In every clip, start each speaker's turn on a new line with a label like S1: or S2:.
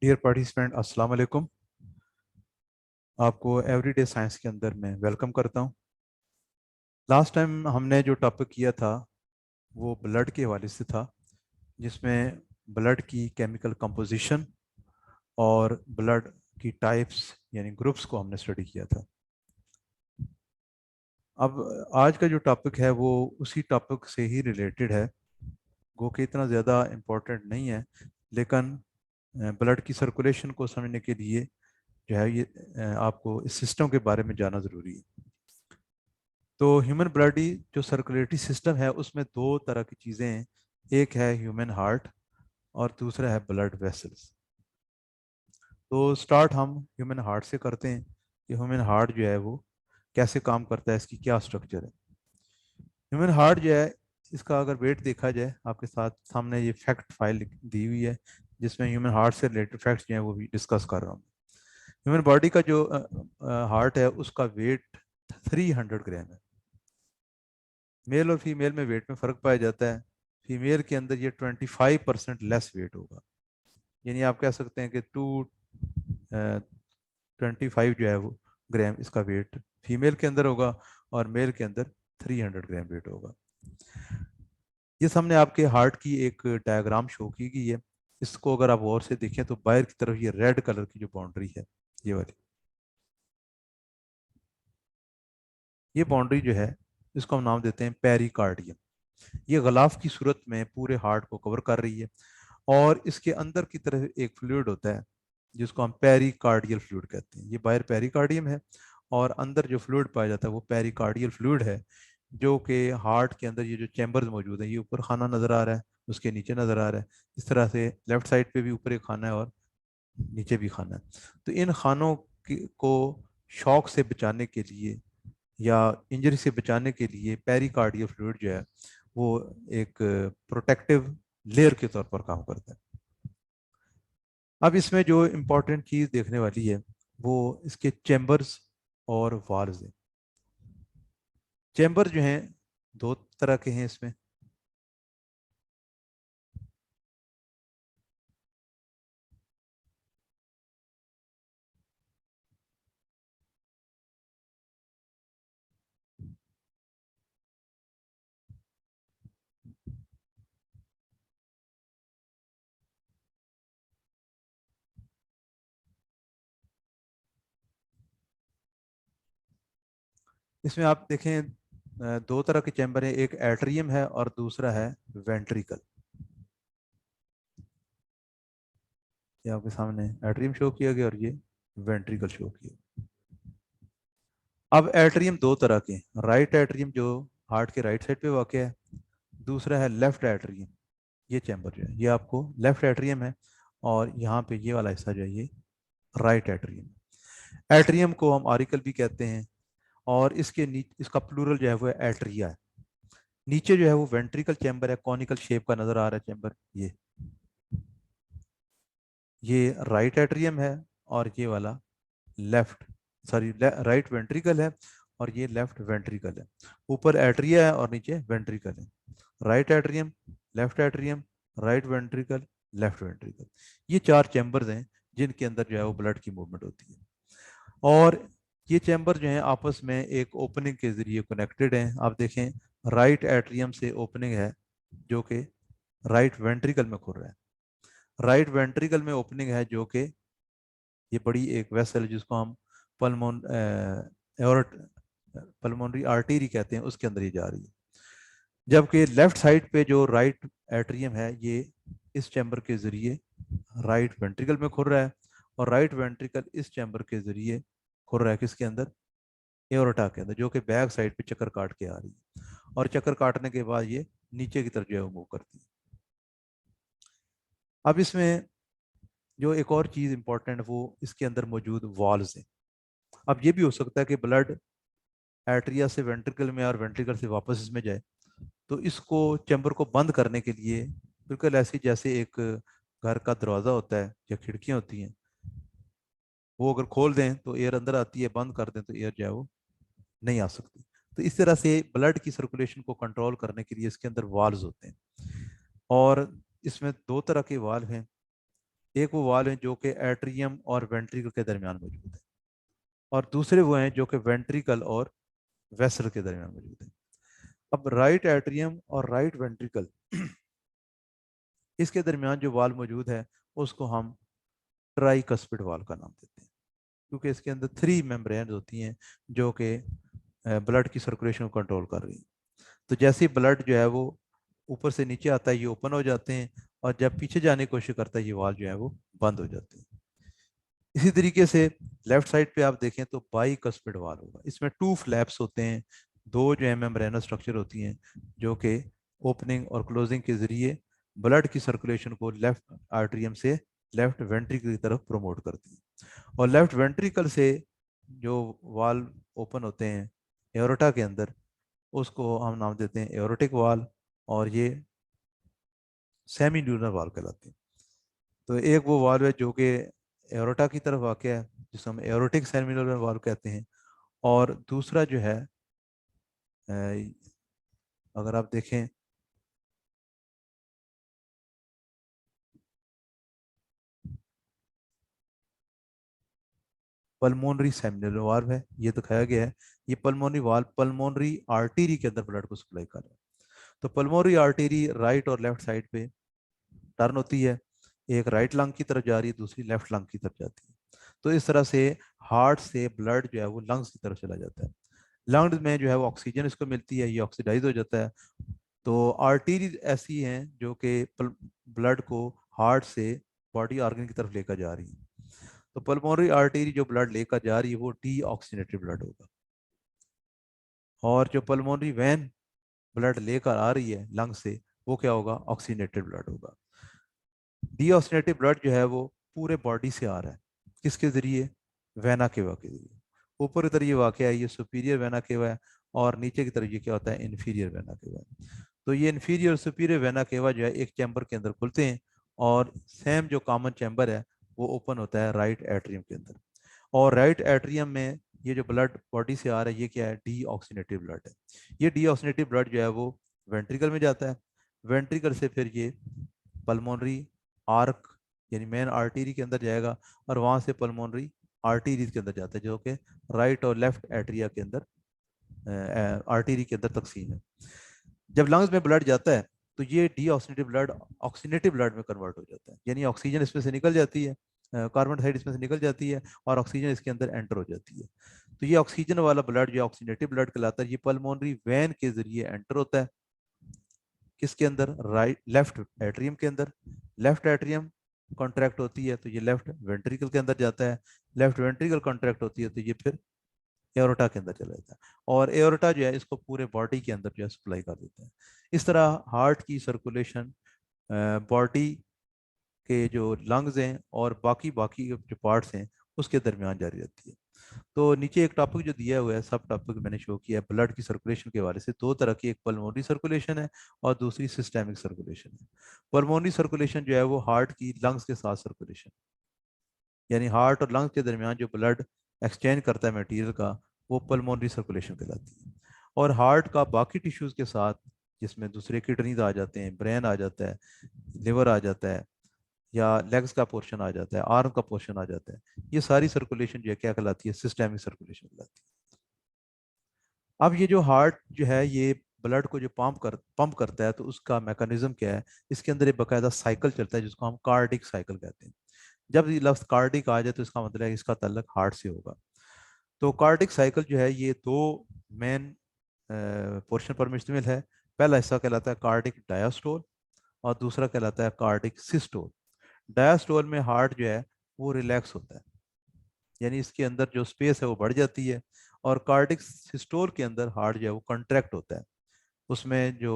S1: Dear participant, अस्सलाम वालेकुम। आपको एवरीडे साइंस के अंदर मैं वेलकम करता हूं। लास्ट टाइम हमने जो टॉपिक किया था वो ब्लड के हवाले से था, जिसमें ब्लड की केमिकल कंपोजिशन और ब्लड की टाइप्स यानी ग्रुप्स को हमने स्टडी किया था। अब आज का जो टॉपिक है वो उसी टॉपिक से ही रिलेटेड है, वो कि इतना ज़्यादा इम्पोर्टेंट नहीं है, लेकिन ब्लड की सर्कुलेशन को समझने के लिए जो है ये आपको इस सिस्टम के बारे में जानना ज़रूरी है। तो ह्यूमन बॉडी जो सर्कुलेटरी सिस्टम है उसमें दो तरह की चीज़ें हैं। एक है ह्यूमन हार्ट और दूसरा है ब्लड वेसल्स। तो स्टार्ट हम ह्यूमन हार्ट से करते हैं कि ह्यूमन हार्ट जो है वो कैसे काम करता है, इसकी क्या स्ट्रक्चर है। ह्यूमन हार्ट जो है, इसका अगर वेट देखा जाए, आपके साथ सामने ये फैक्ट फाइल दी हुई है जिसमें ह्यूमन हार्ट से रिलेटेड फैक्ट्स जो है वो भी डिस्कस कर रहा हूँ। ह्यूमन बॉडी का जो हार्ट है उसका वेट 300 ग्राम है। मेल और फीमेल में वेट में फ़र्क पाया जाता है। फीमेल के अंदर ये 25% लेस वेट होगा, यानी आप कह सकते हैं कि 225 जो है वो ग्राम इसका वेट फीमेल के अंदर होगा और मेल के अंदर 300 ग्राम वेट होगा। ये सामने आपके हार्ट की एक डायग्राम शो की गई है। इसको अगर आप गौर से देखें तो बाहर की तरफ ये रेड कलर की जो बाउंड्री है, ये वाली, ये बाउंड्री जो है इसको हम नाम देते हैं पेरिकार्डियम। ये गलाफ की सूरत में पूरे हार्ट को कवर कर रही है और इसके अंदर की तरफ एक फ्लूइड होता है जिसको हम पेरिकार्डियल फ्लूइड कहते हैं। ये बाहर पेरिकार्डियम है और अंदर जो फ्लूइड पाया जाता है वो पेरिकार्डियल फ्लूइड है, जो कि हार्ट के अंदर ये जो चैम्बर्स मौजूद है, ये ऊपर खाना नज़र आ रहा है, उसके नीचे नज़र आ रहा है। इस तरह से लेफ्ट साइड पे भी ऊपर एक खाना है और नीचे भी खाना है। तो इन खानों को शॉक से बचाने के लिए या इंजरी से बचाने के लिए पेरिकार्डियल फ्लूइड जो है वो एक प्रोटेक्टिव लेयर के तौर पर काम करता है। अब इसमें जो इम्पोर्टेंट चीज़ देखने वाली है वो इसके चैम्बर्स और वाल्व्स हैं। चैम्बर जो हैं दो तरह के हैं इसमें। इसमें आप देखें दो तरह के चैम्बर हैं, एक एट्रियम है और दूसरा है वेंट्रिकल। ये आपके सामने एट्रियम शो किया गया और ये वेंट्रिकल शो किया। अब एट्रियम दो तरह के हैं, राइट एट्रियम जो हार्ट के राइट साइड पे वाक़ है, दूसरा है लेफ्ट एट्रियम। ये चैम्बर जो है ये आपको लेफ्ट एट्रियम है और यहाँ पे ये वाला हिस्सा जो है ये राइट एट्रियम। एट्रियम को हम आरिकल भी कहते हैं और इसके नीचे इसका प्लूरल जो है वो एट्रिया है। नीचे जो है वो वेंट्रिकल चैम्बर है, कॉनिकल शेप का नजर आ रहा है चैम्बर। ये राइट एट्रियम है और ये वाला लेफ्ट, सॉरी राइट वेंट्रिकल है और ये लेफ्ट वेंट्रिकल है। ऊपर एट्रिया है और नीचे वेंट्रिकल है। Right atrium, left atrium, right ventricle, left ventricle, ये चार चैम्बर्स हैं जिनके अंदर जो है वो ब्लड की मूवमेंट होती है। और ये चैम्बर जो है आपस में एक ओपनिंग के जरिए कनेक्टेड हैं। आप देखें राइट एट्रियम से ओपनिंग है जो कि राइट वेंट्रिकल में खुल रहा है, राइट वेंट्रिकल में ओपनिंग है जो कि ये बड़ी एक वेसल जिसको हम पल्मोन एorट पल्मोनरी आर्टरी कहते हैं, उसके अंदर ये जा रही है। जबकि लेफ्ट साइड पे जो राइट एट्रियम है ये इस चैम्बर के जरिए राइट वेंट्रिकल में खुल रहा है और राइट वेंट्रिकल इस चैम्बर के जरिए खुल रहा है किसके अंदर, एओर्टा के अंदर, जो कि बैक साइड पे चक्कर काट के आ रही है और चक्कर काटने के बाद ये नीचे की तरफ जो है वो मूव करती है। अब इसमें जो एक और चीज़ इंपॉर्टेंट है वो इसके अंदर मौजूद वॉल्व्स हैं। अब ये भी हो सकता है कि ब्लड एट्रिया से वेंट्रिकल में और वेंट्रिकल से वापस इसमें जाए, तो इसको चैम्बर को बंद करने के लिए बिल्कुल ऐसी जैसे एक घर का दरवाज़ा होता है या खिड़कियाँ होती हैं, वो अगर खोल दें तो एयर अंदर आती है, बंद कर दें तो एयर जो है वो नहीं आ सकती। तो इस तरह से ब्लड की सर्कुलेशन को कंट्रोल करने के लिए इसके अंदर वाल्व्स होते हैं और इसमें दो तरह के वाल्व हैं। एक वो वाल्व है जो कि एट्रियम और वेंट्रिकल के दरमियान मौजूद है, और दूसरे वो हैं जो कि वेंट्रिकल और वेसल के दरमियान मौजूद है। अब राइट एट्रियम और राइट वेंट्रिकल इसके दरमियान जो वाल्व मौजूद है उसको हम ट्राइकस्पिड वाल्व का नाम देते हैं, क्योंकि इसके अंदर 3 मेम्ब्रेन होती हैं जो कि ब्लड की सर्कुलेशन को कंट्रोल कर रही हैं। तो जैसे ही ब्लड जो है वो ऊपर से नीचे आता है ये ओपन हो जाते हैं, और जब पीछे जाने की कोशिश करता है ये वाल्व जो है वो बंद हो जाते हैं। इसी तरीके से लेफ्ट साइड पे आप देखें तो बाई कस्पिड वाल्व होगा, इसमें 2 फ्लैप्स होते हैं, दो जो है मेम्ब्रेनस स्ट्रक्चर होती हैं जो कि ओपनिंग और क्लोजिंग के जरिए ब्लड की सर्कुलेशन को लेफ्ट आर्टरियम से लेफ्ट वेंट्रिकल की तरफ प्रमोट करती हैं। और लेफ्ट वेंट्रिकल से जो वाल्व ओपन होते हैं एओर्टा के अंदर, उसको हम नाम देते हैं एओर्टिक वाल्व, और ये सेमी न्यूनर वाल्व कहलाते हैं। तो एक वो वाल्व है जो कि एओर्टा की तरफ वाक़ है, जिसको हम एओर्टिक सेमी न्यूनर वाल्व कहते हैं। और दूसरा जो है अगर आप देखें पल्मोनरी सेमिनल वाल्व है, ये दिखाया गया है। ये पल्मोनरी वाल्व पल्मोनरी आर्टरी के अंदर ब्लड को सप्लाई कर रहा है। तो पल्मोनरी आर्टरी राइट और लेफ्ट साइड पे टर्न होती है, एक राइट लंग की तरफ जा रही है, दूसरी लेफ्ट लंग की तरफ जाती है। तो इस तरह से हार्ट से ब्लड जो है वो लंग्स की तरफ चला जाता है। लंग्स में जो है वो ऑक्सीजन इसको मिलती है, ये ऑक्सीडाइज हो जाता है। तो आर्टरीज ऐसी हैं जो कि ब्लड को हार्ट से बॉडी ऑर्गन की तरफ लेकर जा रही है। तो पल्मोनरी आर्टरी जो ब्लड लेकर जा रही है वो डी ऑक्सीनेटेड ब्लड होगा, और जो पल्मोनरी वैन ब्लड लेकर आ रही है लंग से वो क्या होगा, ऑक्सीनेटेड ब्लड होगा। डीऑक्सीनेटेड ब्लड जो है वो पूरे बॉडी से आ रहा है, किसके जरिए, वेना केवा के जरिए। ऊपर की तरफ ये वाक़या है, ये सुपीरियर वेना केवा है, और नीचे की तरफ ये क्या होता है, इन्फीरियर वेना केवा है। तो ये इन्फीरियर और सुपीरियर वेना केवा जो है एक चैम्बर के अंदर खुलते हैं, और सेम जो कॉमन चैम्बर है वो ओपन होता है राइट एट्रियम के अंदर। और राइट एट्रियम में ये जो ब्लड बॉडी से आ रहा है ये क्या है, डी ऑक्सीनेटिव ब्लड है। ये डी ऑक्सीनेटिव ब्लड जो है वो वेंट्रिकल में जाता है, वेंट्रिकल से फिर ये पल्मोनरी आर्क यानी मेन आर्टरी के अंदर जाएगा, और वहां से पल्मोनरी आर्टरीज के अंदर जाता है जो कि राइट और लेफ्ट एट्रिया के अंदर आर्टरी के अंदर तकसीम है। जब लंग्स में ब्लड जाता है तो ये डी ऑक्सीनेटिव ब्लड ऑक्सीनेटिव ब्लड में कन्वर्ट हो जाता है, यानी ऑक्सीजन इसमें से निकल जाती है, कार्बन डाइऑक्साइड इसमें से निकल जाती है, और ऑक्सीजन इसके अंदर एंटर हो जाती है। तो ये ऑक्सीजन वाला ब्लड जो ऑक्सीनेटिव ब्लड कहलाता है, ये पल्मोनरी वैन के जरिए एंटर होता है, किसके अंदर, राइट लेफ्ट एट्रियम के अंदर। लेफ्ट एट्रियम कॉन्ट्रैक्ट होती है तो ये लेफ्ट वेंट्रिकल के अंदर जाता है, लेफ्ट वेंट्रिकल कॉन्ट्रैक्ट होती है तो ये फिर एओर्टा के अंदर चला जाता है, और एओर्टा जो है इसको पूरे बॉडी के अंदर जो है सप्लाई कर देता है। इस तरह हार्ट की सर्कुलेशन बॉडी के जो लंग्स हैं और बाकी बाकी जो पार्ट्स हैं उसके दरमियान जारी रहती है। तो नीचे एक टॉपिक जो दिया हुआ है, सब टॉपिक मैंने शो किया है ब्लड की सर्कुलेशन के हवाले से। दो तरह की, एक पल्मोनरी सर्कुलेशन है और दूसरी सिस्टेमिक सर्कुलेशन है। पल्मोनरी सर्कुलेशन जो है वो हार्ट की लंग्स के साथ सर्कुलेशन, यानी हार्ट और लंग्स के दरमियान जो ब्लड एक्सचेंज करता है मटेरियल का, वो पल्मोनरी सर्कुलेशन कहलाती है। और हार्ट का बाकी टिश्यूज के साथ, जिसमें दूसरे किडनीज आ जाते हैं, ब्रेन आ जाता है, लिवर आ जाता है, या लेग्स का पोर्शन आ जाता है, आर्म का पोर्शन आ जाता है, ये सारी सर्कुलेशन जो है क्या कहलाती है, सिस्टेमिक सर्कुलेशन कहलाती है। अब ये जो हार्ट जो है ये ब्लड को जो पंप करता है तो उसका मैकेनिज्म क्या है, इसके अंदर एक बकायदा साइकिल चलता है जिसको हम कार्डिक साइकिल कहते हैं। जब ये लफ्ज कार्डिक आ जाए तो इसका मतलब है कि इसका ताल्लुक हार्ट से होगा। तो कार्डिक साइकिल जो है ये दो मेन पोर्शन पर मुश्तमिल है। पहला हिस्सा कहलाता है कार्डिक डायास्टोल, और दूसरा कहलाता है कार्डिक सिस्टोल। डायास्टोल में हार्ट जो है वो रिलैक्स होता है, यानी इसके अंदर जो स्पेस है वो बढ़ जाती है, और कार्डिक सिस्टोल के अंदर हार्ट जो है वो कंट्रैक्ट होता है। उसमें जो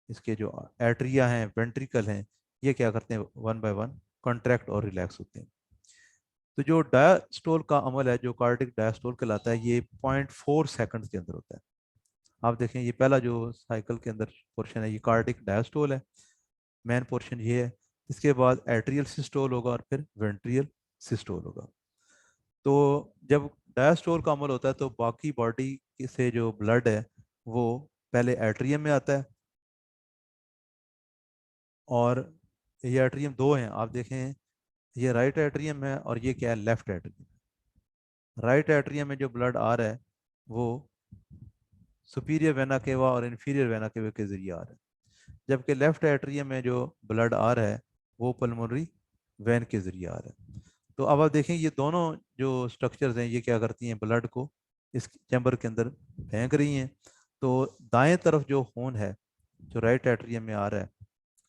S1: इसके जो एट्रिया हैं, वेंट्रिकल हैं, ये क्या करते हैं, वन बाय वन कॉन्ट्रैक्ट और रिलैक्स होते हैं। तो जो डायस्टोल का अमल है, जो कार्डिक डायस्टोल कहलाता है, ये 0.4 सेकंड के अंदर होता है। आप देखें ये पहला जो साइकिल के अंदर पोर्शन है ये कार्डिक डायस्टोल है, मेन पोर्शन ये है। इसके बाद एट्रियल सिस्टोल होगा और फिर वेंट्रियल सिस्टोल होगा। तो जब डायस्टोल का अमल होता है तो बाकी बॉडी से जो ब्लड है वो पहले एट्रियम में आता है, और ये एट्रियम दो हैं आप देखें, ये राइट एट्रियम है और ये क्या है, लेफ्ट एट्रियम। राइट एट्रियम में जो ब्लड आ रहा है वो सुपीरियर वेना केवा और इन्फीरियर वेना केवा के जरिए आ रहा है, जबकि लेफ्ट एट्रियम में जो ब्लड आ रहा है वो पल्मोनरी वेन के जरिए आ रहा है। तो अब आप देखें ये दोनों जो स्ट्रक्चर्स हैं ये क्या करती हैं, ब्लड को इस चैम्बर के अंदर फेंक रही हैं। तो दाएं तरफ जो खून है जो राइट एट्रियम में आ रहा है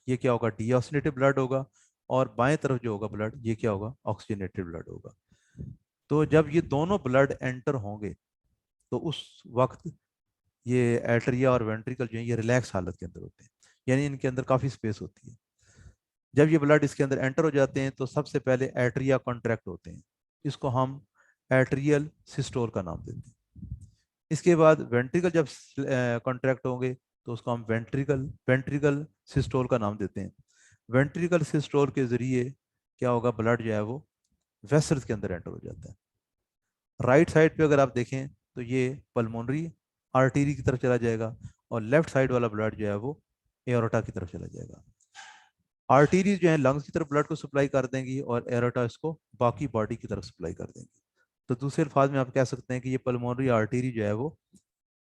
S1: ये क्या होगा, डीऑक्सीनेटेड ब्लड होगा, और बाएं तरफ जो होगा ब्लड ये क्या होगा, ऑक्सीजनेटेड ब्लड होगा। तो जब ये दोनों ब्लड एंटर होंगे तो उस वक्त ये एट्रिया और वेंट्रिकल जो है ये रिलैक्स हालत के अंदर होते हैं, यानी इनके अंदर काफ़ी स्पेस होती है। जब ये ब्लड इसके अंदर एंटर हो जाते हैं तो सबसे पहले एट्रिया कॉन्ट्रैक्ट होते हैं, इसको हम एट्रियल सिस्टोल का नाम देते हैं। इसके बाद वेंट्रिकल जब कॉन्ट्रैक्ट होंगे तो उसको हम वेंट्रिकल वेंट्रिकल सिस्टोल का नाम देते हैं। वेंट्रिकल सिस्टोल के जरिए क्या होगा, ब्लड जो है वो वेसल्स के अंदर एंटर हो जाता है। राइट साइड पे अगर आप देखें तो ये पल्मोनरी आर्टरी की तरफ चला जाएगा, और लेफ्ट साइड वाला ब्लड जो है वो एओर्टा की तरफ चला जाएगा। आर्टरीज जो है लंग्स की तरफ ब्लड को सप्लाई कर देंगी और एरोटा इसको बाकी बॉडी की तरफ सप्लाई कर देंगी। तो दूसरे अल्फाज में आप कह सकते हैं कि ये पल्मोनरी आर्टरी जो है वो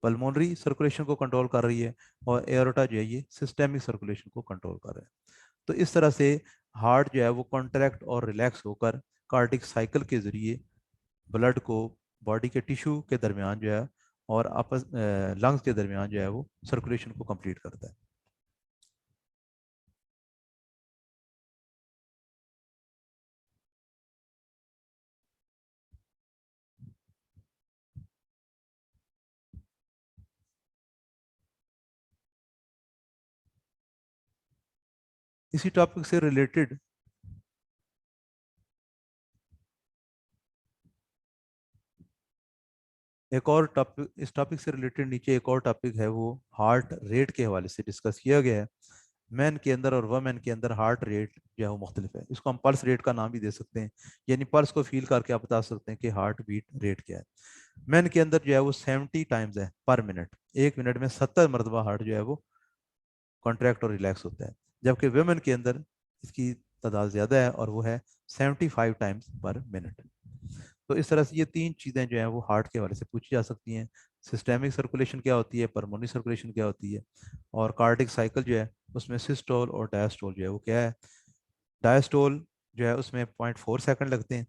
S1: पल्मोनरी सर्कुलेशन को कंट्रोल कर रही है, और एरोटा जो है ये सिस्टेमिक सर्कुलेशन को कंट्रोल कर रहा है। तो इस तरह से हार्ट जो है वो कॉन्ट्रैक्ट और रिलैक्स होकर कार्डिक साइकिल के जरिए ब्लड को बॉडी के टिश्यू के दरमियान जो है और आपस लंग्स के दरमियान जो है वो सर्कुलेशन को कंप्लीट करता है। इसी टॉपिक से रिलेटेड एक और टॉपिक, इस टॉपिक से रिलेटेड नीचे एक और टॉपिक है, वो हार्ट रेट के हवाले से डिस्कस किया गया है। मैन के अंदर और वमेन के अंदर हार्ट रेट जो है वो मुख्तलिफ है, इसको हम पल्स रेट का नाम भी दे सकते हैं, यानी पल्स को फील करके आप बता सकते हैं कि हार्ट बीट रेट क्या है। मैन के अंदर जो है वो 70 टाइम्स है पर मिनट, एक मिनट में 70 मरतबा हार्ट जो है वो कॉन्ट्रैक्ट और रिलैक्स होता है, जबकि वुमेन के अंदर इसकी तादाद ज़्यादा है और वो है 75 टाइम्स पर मिनट। तो इस तरह से ये तीन चीज़ें जो हैं वो हार्ट के हवाले से पूछी जा सकती हैं। सिस्टेमिक सर्कुलेशन क्या होती है, परमोनी सर्कुलेशन क्या होती है, और कार्डिक साइकिल जो है उसमें सिस्टोल और डायस्टोल जो है वो क्या है। डायस्टोल जो है उसमें 0.4 सेकंड लगते हैं,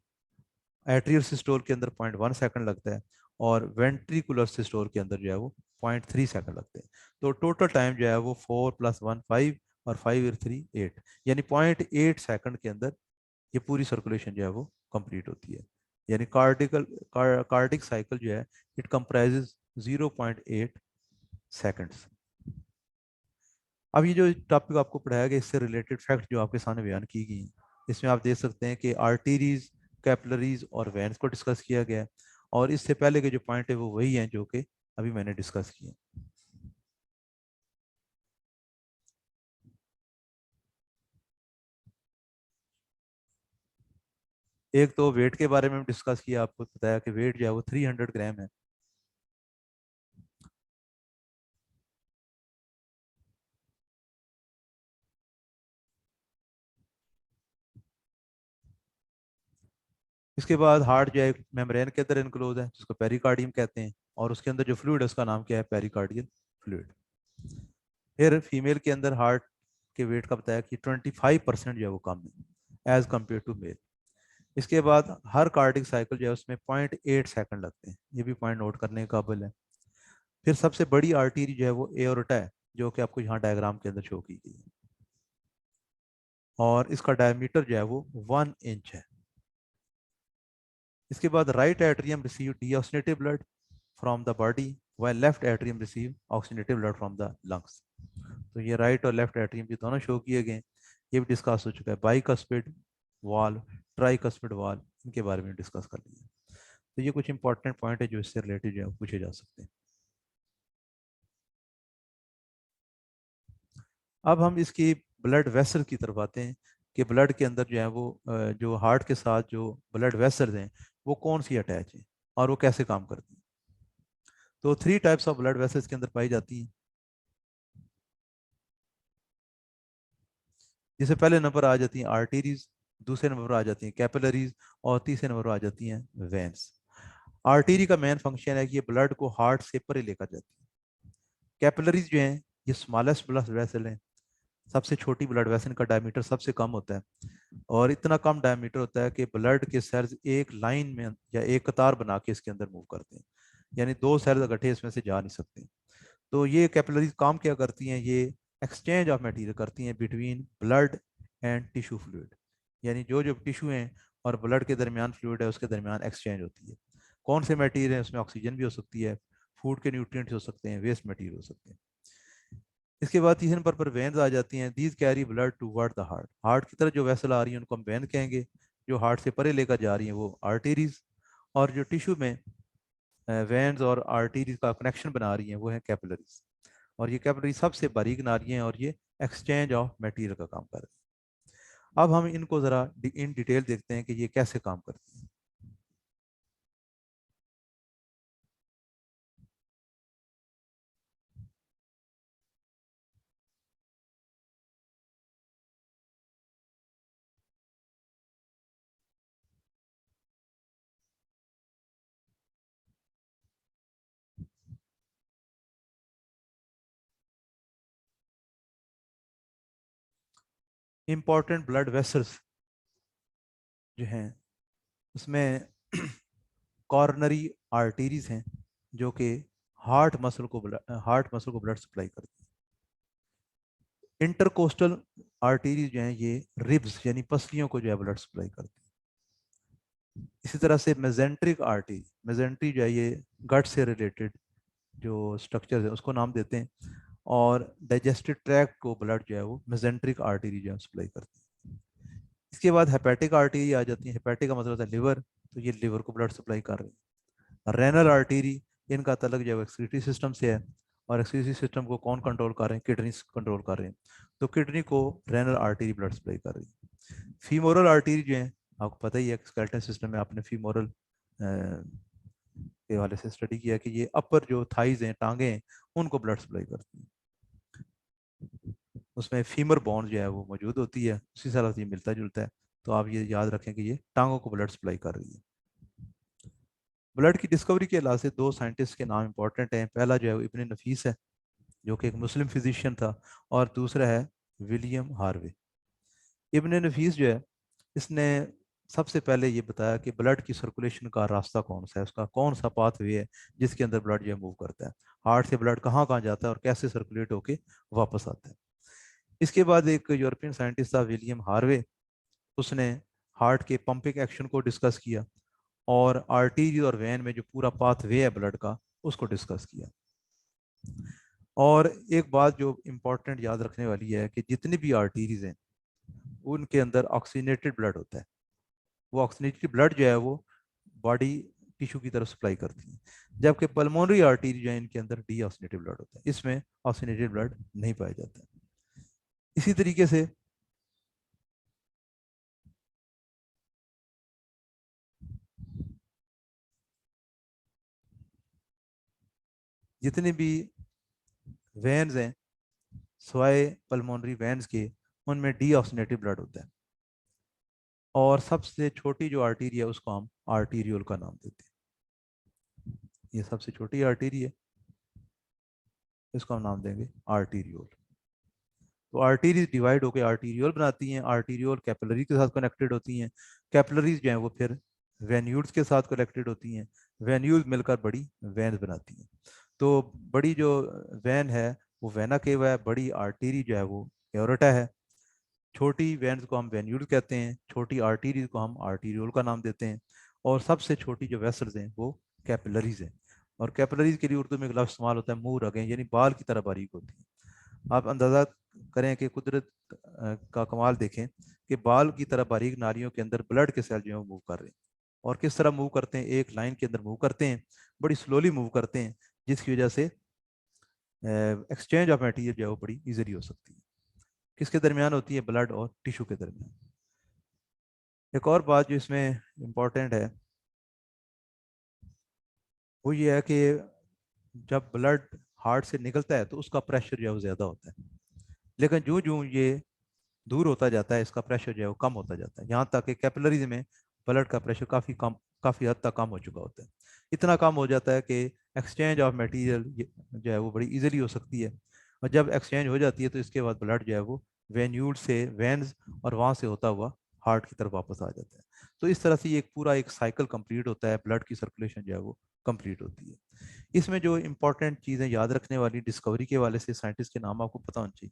S1: एट्रियल सिस्टोल के अंदर 0.1 सेकंड लगता है, और वेंट्रिकुलर सिस्टोल के अंदर जो है वो 0.3 सेकंड लगते हैं। तो टोटल टाइम जो है वो 4 + 1 5 और 5 3 8, यानी 0.8 सेकंड के अंदर ये पूरी सर्कुलेशन जो है वो कंप्लीट होती है। यानी कार्डिक साइकिल जो है इट कंप्राइजेज 0.8 सेकंड्स। अब ये जो टॉपिक आपको पढ़ाया गया इससे रिलेटेड फैक्ट जो आपके सामने बयान की गई इसमें आप देख सकते हैं कि आर्टरीज, कैपिलरीज और वेन्स को डिस्कस किया गया है, और इससे पहले के जो पॉइंट है वो वही हैं जो कि अभी मैंने डिस्कस किए। एक तो वेट के बारे में डिस्कस किया, आपको बताया कि वेट जो है वो 300 ग्राम है। इसके बाद हार्ट जो है मेम्ब्रेन के अंदर इनक्लोज है जिसको पेरिकार्डियम कहते हैं, और उसके अंदर जो फ्लूइड है उसका नाम क्या है, पेरिकार्डियल फ्लूइड। फिर फीमेल के अंदर हार्ट के वेट का बताया कि 25% जो है वो कम है एज कम्पेयर टू मेल। इसके बाद हर कार्डिक साइकिल जो है उसमें 0.8 सेकंड लगते हैं, ये भी पॉइंट नोट करने के काबिल है। फिर सबसे बड़ी आर्टरी जो है वो एओर्टा है, जो कि आपको यहाँ डायग्राम के अंदर शो की गई है, और इसका डायमीटर जो है वो 1 इंच है। इसके बाद right atrium receive deoxygenated blood from the body, while left atrium receive oxygenated blood from the lungs. तो ये राइट और लेफ्ट एट्रियम भी दोनों शो किए गए, ये भी डिस्कस हो चुका है। बाइकस्पिड वाल, ट्राइकस्पिड वाल, इनके बारे में डिस्कस कर लिया। तो ये कुछ इंपॉर्टेंट पॉइंट है जो इससे रिलेटेड जो है पूछे जा सकते हैं। अब हम इसकी ब्लड वेसल की तरफ आते हैं कि ब्लड के अंदर जो है वो जो हार्ट के साथ जो ब्लड वेसल्स हैं वो कौन सी अटैच हैं और वो कैसे काम करती हैं। तो 3 टाइप्स ऑफ ब्लड वेसल्स के अंदर पाई जाती हैं। जिससे पहले नंबर आ जाती हैं आर्टरीज, दूसरे नंबर पर आ जाती हैं कैपिलरीज, और तीसरे नंबर पर आ जाती हैं वेन्स। आर्टरी का मेन फंक्शन है कि ये ब्लड को हार्ट से परे लेकर जाती है। कैपिलरीज जो हैं ये स्मॉलेस्ट ब्लड वेसल हैं, सबसे छोटी ब्लड वेसल का डायमीटर सबसे कम होता है, और इतना कम डायमीटर होता है कि ब्लड के सेल्स एक लाइन में या एक कतार बना के इसके अंदर मूव करते हैं, यानी दो सेल्स इकट्ठे इसमें से जा नहीं सकते। तो ये कैपिलरीज काम क्या करती हैं, ये एक्सचेंज ऑफ मटेरियल करती हैं between blood and tissue fluid, यानी जो जो टिश्यू हैं और ब्लड के दरमियान फ्लूइड है उसके दरमियान एक्सचेंज होती है। कौन से मटेरियल है उसमें, ऑक्सीजन भी हो सकती है, फूड के न्यूट्रिएंट्स हो सकते हैं, वेस्ट मटेरियल हो सकते हैं। इसके बाद तीसरे नंबर पर वेन्स आ जाती हैं। These carry blood toward the heart, heart की तरफ जो वेसल आ रही है उनको हम वेन कहेंगे, जो हार्ट से परे लेकर जा रही हैं वो आर्टरीज, और जो टिश्यू में वेन्स और आर्टरीज का कनेक्शन बना रही हैं वो है कैपिलरीज। और ये कैपिलरी सबसे बारीक नालियाँ हैं और ये एक्सचेंज ऑफ मटेरियल का काम कर रही है। अब हम इनको ज़रा इन डिटेल देखते हैं कि ये कैसे काम करती हैं। इंपॉर्टेंट ब्लड वेसल्स जो हैं उसमें कॉर्नरी आर्टरीज हैं जो कि हार्ट मसल को ब्लड सप्लाई करती हैं। इंटरकोस्टल आर्टरीज जो हैं ये रिब्स यानी पसलियों को जो है ब्लड सप्लाई करती हैं। इसी तरह से मेजेंट्री जो है ये गट से रिलेटेड जो स्ट्रक्चर है उसको नाम देते हैं, और डाइजेस्टिव ट्रैक्ट को ब्लड जो है वो मेजेंट्रिक आर्टरी जो है सप्लाई करती है। इसके बाद हेपेटिक आर्टरी आ जाती है। हेपेटिक का मतलब होता है लिवर, तो ये लिवर को ब्लड सप्लाई कर रही है। रेनल आर्टरी, इनका तलक जो है एक्सक्रीटरी सिस्टम से है, और एक्सक्रीटरी सिस्टम को कौन कंट्रोल कर रहे हैं, किडनी कंट्रोल कर रहे हैं, तो किडनी को रेनल आर्टरी ब्लड सप्लाई कर रही है। फीमोरल आर्टरी जो है आपको पता ही है, स्केलेटन सिस्टम में आपने फीमोरल के हवाले से स्टडी किया कि ये अपर जो थाइज हैं, टांगे हैं, उनको ब्लड सप्लाई करती हैं। उसमें फीमर बोन जो है वो मौजूद होती है, उसी तरह से ये मिलता जुलता है। तो आप ये याद रखें कि ये टांगों को ब्लड सप्लाई कर रही है। ब्लड की डिस्कवरी के लिहाज से दो साइंटिस्ट के नाम इंपॉर्टेंट हैं। पहला जो है इब्न नफीस है जो कि एक मुस्लिम फिजिशियन था, और दूसरा है विलियम हार्वे। इब्न नफीस जो है इसने सबसे पहले ये बताया कि ब्लड की सर्कुलेशन का रास्ता कौन सा है, उसका कौन सा पाथ वे है जिसके अंदर ब्लड जो है मूव करता है, हार्ट से ब्लड कहाँ कहाँ जाता है और कैसे सर्कुलेट होके वापस आता है। इसके बाद एक यूरोपियन साइंटिस्ट था विलियम हार्वे, उसने हार्ट के पंपिंग एक्शन को डिस्कस किया, और आर्टरी और वेन में जो पूरा पाथ वे है ब्लड का उसको डिस्कस किया। और एक बात जो इम्पोर्टेंट याद रखने वाली है कि जितनी भी आर्टरीज हैं उनके अंदर ऑक्सीनेटेड ब्लड होता है। वो ऑक्सीनेटेड ब्लड जो है वो बॉडी टिश्यू की तरफ सप्लाई करती है, जबकि पल्मोनरी आर्टरी जो है इनके अंदर डी ऑक्सीनेटेड ब्लड होता है, इसमें ऑक्सीनेटेड ब्लड नहीं पाया जाता है। इसी तरीके से जितने भी वेन्स हैं स्वाय पल्मोनरी वेन्स के, उनमें डी ऑक्सीनेटेड ब्लड होता है, और सबसे छोटी जो आर्टरी है उसको हम आर्टीरियोल का नाम देते हैं। ये सबसे छोटी आर्टरी है, इसको हम नाम देंगे आर्टीरियोल। तो आर्टरीज डिवाइड होकर आर्टीरियोल बनाती हैं, आर्टीरियोल कैपिलरी के साथ कनेक्टेड होती हैं, कैपिलरीज जो हैं वो फिर वेन्यूल्स के साथ कनेक्टेड होती हैं, वेन्यूल्स मिलकर बड़ी वेन्स बनाती हैं। तो बड़ी जो वैन है वो वेना केवा है, बड़ी आर्टरी जो है वो एओर्टा है, छोटी वेन्स को हम वेन्यूल कहते हैं, छोटी आर्टरीज को हम आर्टीरियोल का नाम देते हैं, और सबसे छोटी जो वेसल्स हैं वो कैपिलरीज हैं। और कैपिलरीज के लिए उर्दू में एक लफ्ज़ इस्तेमाल होता है मुंह रगें, यानी बाल की तरह बारीक होती है। आप अंदाज़ा करें कि कुदरत का कमाल देखें कि बाल की तरह बारीक नालियों के अंदर ब्लड के सेल जो है वो मूव कर रहे हैं, और किस तरह मूव करते हैं, एक लाइन के अंदर मूव करते हैं, बड़ी स्लोली मूव करते हैं, जिसकी वजह से एक्सचेंज ऑफ मटेरियल जो है वो बड़ी इजीली हो सकती है। किसके दरमियान होती है, ब्लड और टिश्यू के दरमियान। एक और बात जो इसमें इम्पोर्टेंट है वो ये है कि जब ब्लड हार्ट से निकलता है तो उसका प्रेशर जो है वो ज़्यादा होता है, लेकिन जो जो ये दूर होता जाता है, इसका प्रेशर जो है वो कम होता जाता है, यहाँ तक कि कैपिलरीज में ब्लड का प्रेशर काफ़ी हद तक कम हो चुका होता है। इतना कम हो जाता है कि एक्सचेंज ऑफ मटेरियल जो है वो बड़ी इजीली हो सकती है। और जब एक्सचेंज हो जाती है तो इसके बाद ब्लड जो है वो वेन्यूल से वेन्स और वहाँ से होता हुआ हार्ट की तरफ वापस आ जाता है। तो इस तरह से ये पूरा एक साइकिल कंप्लीट होता है, ब्लड की सर्कुलेशन जो है वो कंप्लीट होती है। इसमें जो इंपॉर्टेंट चीज़ें याद रखने वाली डिस्कवरी के वाले से साइंटिस्ट के नाम आपको पता होना चाहिए।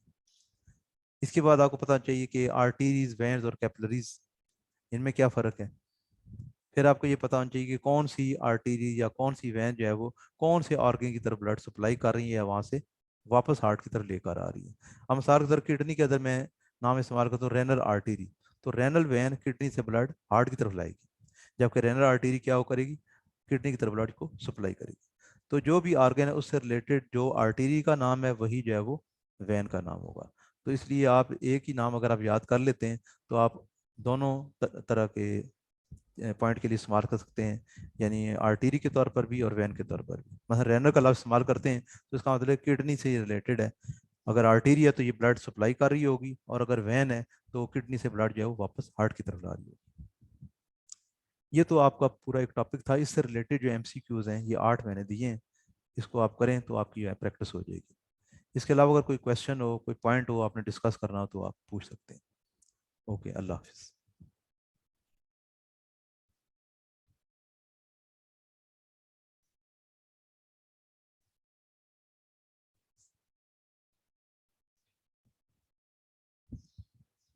S1: इसके बाद आपको पता चाहिए कि आर्टरीज, वेन्स और कैपिलरीज, इनमें क्या फ़र्क है। फिर आपको ये पता होना चाहिए कि कौन सी आर्टरी या कौन सी वैन जो है वो कौन से ऑर्गन की तरफ ब्लड सप्लाई कर रही है या वहाँ से वापस हार्ट की तरफ लेकर आ रही है। हम मिसाल के किडनी के अंदर मैं नाम इस्तेमाल करता हूँ रेनल आर्टरी, तो रेनल वैन किडनी से ब्लड हार्ट की तरफ लाएगी, जबकि रेनल आर्टरी क्या हो करेगी, किडनी की तरफ ब्लड को सप्लाई करेगी। तो जो भी ऑर्गन है उससे रिलेटेड जो आर्टरी का नाम है वही जो है वो वैन का नाम होगा। तो इसलिए आप एक ही नाम अगर आप याद कर लेते हैं तो आप दोनों तरह के पॉइंट के लिए इस्तेमाल कर सकते हैं, यानी आर्टरी के तौर पर भी और वैन के तौर पर भी। मतलब रेनल का लफ्ज़ इस्तेमाल करते हैं तो इसका मतलब किडनी से रिलेटेड है। अगर आर्टरी है तो ये ब्लड सप्लाई कर रही होगी, और अगर वैन है तो किडनी से ब्लड जो है वो वापस हार्ट की तरफ ला रही होगी। ये तो आपका पूरा एक टॉपिक था। इससे रिलेटेड जो एमसीक्यूज हैं ये 8 मैंने दिए हैं, इसको आप करें तो आपकी प्रैक्टिस हो जाएगी। इसके अलावा अगर कोई क्वेश्चन हो, कोई पॉइंट हो आपने डिस्कस करना हो तो आप पूछ सकते हैं। ओके, अल्लाह हाफिज़।